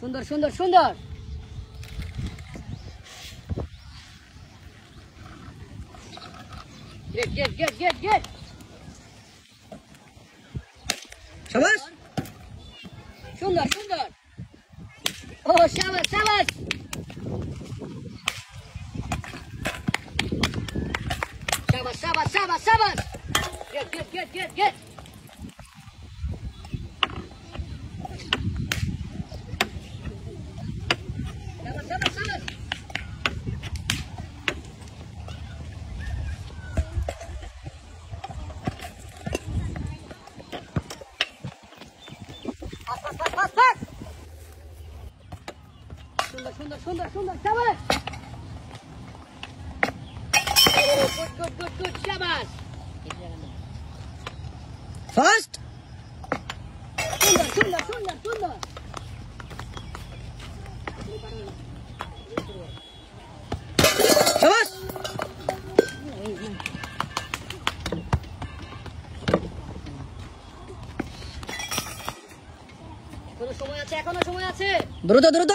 সুন্দর সুন্দর সুন্দর। Get get get get get. শাবাশ, সুন্দর সুন্দর। ও শাবাশ শাবাশ। শাবাশ শাবাশ শাবাশ শাবাশ। Get get get get get. শাবাশ শাবাশ শাবাশ। Pass pass pass pass pass. সুন্দর সুন্দর সুন্দর সুন্দর শাবাশ। গুড গুড গুড গুড শাবাশ। ফার্স্ট, সুন্দর সুন্দর সুন্দর সুন্দর। শাবাশ, এখনো সময় আছে, এখনো সময় আছে। দ্রুত দ্রুত।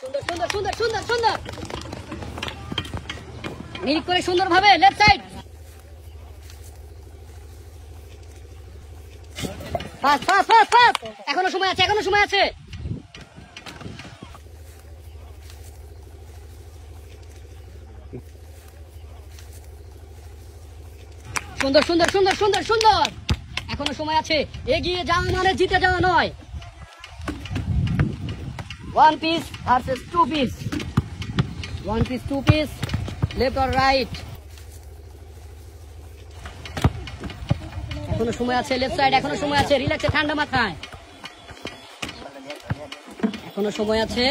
সুন্দর সুন্দর সুন্দর সুন্দর সুন্দর। নিরিখ করে সুন্দর ভাবে left side. Pass pass pass pass. এখনো সময় আছে, এখনো সময় আছে। সুন্দর সুন্দর সুন্দর সুন্দর সুন্দর। এখনো সময় আছে। এগিয়ে যাওয়া মানে জিতে যাওয়া নয়। 1 piece versus 2 piece. 1 piece 2 piece, left or right. এখনো সময় আছে, লেফট সাইড এখনো সময় আছে। রিল্যাক্সে ঠান্ডা মাথায়। এখনো সময় আছে,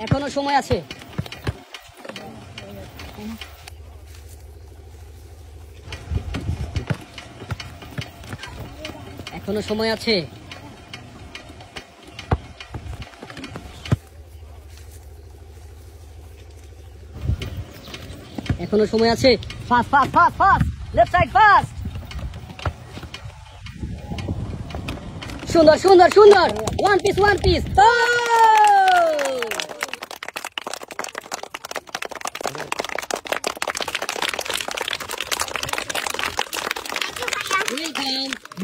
এখনো সময় আছে। এখনো সময় আছে। এখনো সময় আছে। Fast fast fast fast. Left side fast. সুন্দর সুন্দর সুন্দর। 1 piece 1 piece।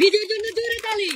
বিজয়ের জন্য জোরে তালি।